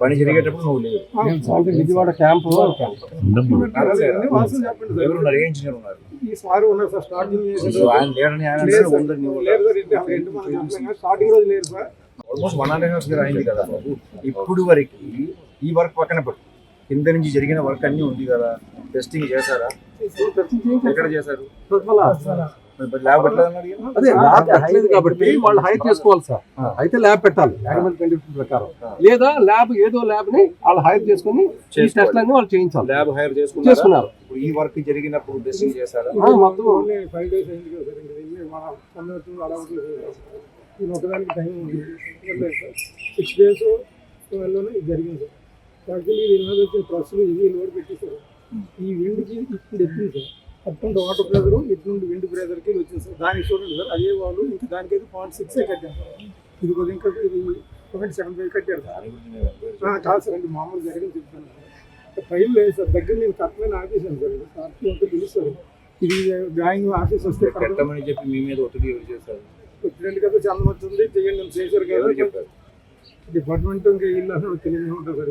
పని జరిగేటప్పుడు నువ్వు లేవు. అంటే విజయవాడ క్యాంపు ఎవరున్నారు? ఏ ఇంజనీర్ ఉన్నారు? ఈ సార్ ఉన్నారు సార్. స్టార్టింగ్ ఆయన లేడని ఆయన అంటే ఉందని నువ్వు లేరు సార్. స్టార్టింగ్ రోజు లేరు సార్. ఆల్మోస్ట్ 1.5 years అయింది కదా బాబు. ఇప్పుడు వరకు ఈ వర్క్ పక్కన పెట్టు, కింద నుంచి జరిగిన వర్క్ అన్ని ఉంది కదా. టెస్టింగ్ చేశారా? ఎక్కడ చేశారు? ల్యాబ్ పెట్టలేదు. అదే ల్యాబ్ పెట్టలేదు కాబట్టి వాళ్ళు హైర్ చేసుకోవాలి సార్. అయితే ల్యాబ్ పెట్టాలి యానిమల్ కండిషన్ ప్రకారం, లేదా ల్యాబ్ ఏదో ల్యాబ్ ని వాళ్ళు హైర్ చేసుకుని ఈ టెస్ట్లన్నీ వాళ్ళు చేయించాలి. ల్యాబ్ హైర్ చేసుకున్నారు. ఇప్పుడు ఈ వర్క్ జరిగినప్పుడు టెస్టింగ్ చేశారా? మొత్తం 5 days అయింది కదా సార్. ఒకదానికి టైం ఉంది 6 days 12 ఇది జరిగింది సార్. యాక్చువల్లీ ఇది ఇన్నది వచ్చిన ట్రస్సులు ఇవి లోడ్ పెట్టేశారు. ఈ విండ్కి ఇప్పుడు ఎత్తుంది సార్. అటువంటి వాటర్ ప్రెజర్ ఇటు నుండి విండ్ ప్రెజర్కి వచ్చింది సార్. దానికి చూడండి సార్, అదే వాళ్ళు ఇంకా దానికైతే 0.6 కట్టారు సార్. ఇది కొద్దిగా ఇంకా ఇది 0.75 కట్టారు సార్. కాదు సార్, అంటే మామూలు జరిగింది చెప్తాను సార్. ఫైల్ లేదు సార్, దగ్గర నేను కట్టలేని ఆఫీసాను సార్. సార్కి ఉంటే తెలుస్తుంది. ఇది డ్రాయింగ్ ఆఫీస్ వస్తే కట్టమని చెప్పి మీ మీద ఒత్తిడి ఎవరు చేశారు? వచ్చినట్టు కదా చందం వచ్చింది చెయ్యండి అని చేశారు కదా చెప్పారు. డిపార్ట్మెంట్ ఇంకా ఇల్లు అసలు తెలియదు ఉంటుంది సార్.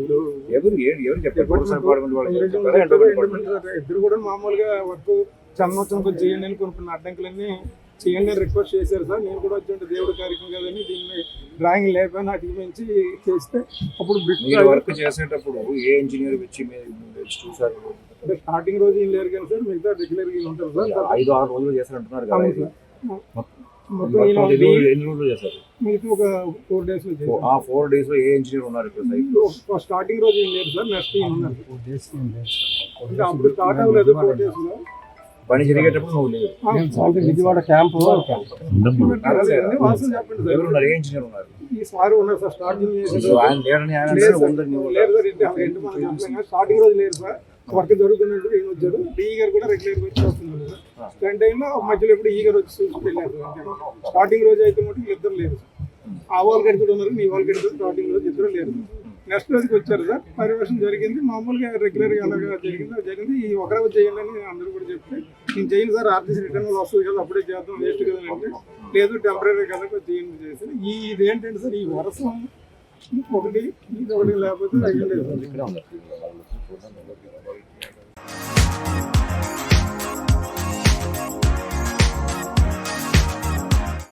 ఇప్పుడు ఇద్దరు కూడా మామూలుగా వర్క్ చందనోత్సవం కొంచెం చేయండి అని కొనుక్కున్న అడ్డంకులన్నీ చేయండి అని రిక్వెస్ట్ చేశారు సార్. నేను కూడా వచ్చి దేవుడి కార్యక్రమం కదని దీన్ని డ్రాయింగ్ లేకపోయినా అటు మించి చేస్తే అప్పుడు వర్క్ చేసేటప్పుడు ఏ ఇంజనీర్ వచ్చి చూసారు? అంటే స్టార్టింగ్ రోజు ఏం లేరు కానీ సార్, మిగతా రెగ్యులర్ గా ఉంటారు సార్. 5-6 రోజులు చేశారంటున్నారు కదా. మొత్తం ఎన్ని రోజులు చేశారు? మీకు ఒక 4 days లో 4 days లో ఏ ఇంజనీర్ ఉన్నారు ఇప్పుడు? స్టార్టింగ్ రోజు ఏం లేదు సార్, నెక్స్ట్ ఉన్నారు. అప్పుడు స్టార్ట్ అవ్వలేదు 4 days లో. పని జరిగేటప్పుడు నువ్వు లేవు. అంటే విజయవాడ క్యాంపు ఎవరున్నారు? ఏ ఇంజనీర్ ఉన్నారు? ఈ సార్ ఉన్నారు సార్. స్టార్టింగ్ ఆయన లేడని ఆయన అంటే ఉందని నువ్వు లేరు సార్. స్టార్టింగ్ రోజు లేరు సార్. వర్క్ జరుగుతున్నట్టు ఈయన వచ్చారు. ఈ గారు కూడా రెగ్యులర్ వచ్చి వస్తున్నారు సార్. స్టెంట్ టైంలో మధ్యలో ఎప్పుడు ఈ గారు వచ్చి చూసుకెళ్ళారు సార్. స్టార్టింగ్ రోజు అయితే మటుకు ఇద్దరు లేరు సార్. ఆ వాళ్ళు గడిచుడు ఉన్నారు, మీ వాళ్ళు గడిచుడు. స్టార్టింగ్ రోజు ఇద్దరు లేరు. నెక్స్ట్ రోజుకి వచ్చారు సార్. పర్యవేక్షణ జరిగింది మామూలుగా రెగ్యులర్గా అలాగా జరిగింది. ఈ ఒక రోజు చేయండి అని అందరూ కూడా చెప్తే నేను చేయను సార్, ఆర్టీసీ రిటర్న్ వస్తుంది కదా అప్పుడే చేద్దాం, వేస్ట్ కదా అంటే లేదు టెంపరీ కదా చేయండి చేసి. ఇదేంటంటే సార్, ఈ వర్షం ఒకటి ఇది ఒకటి లేకపోతే అయ్యింది సార్.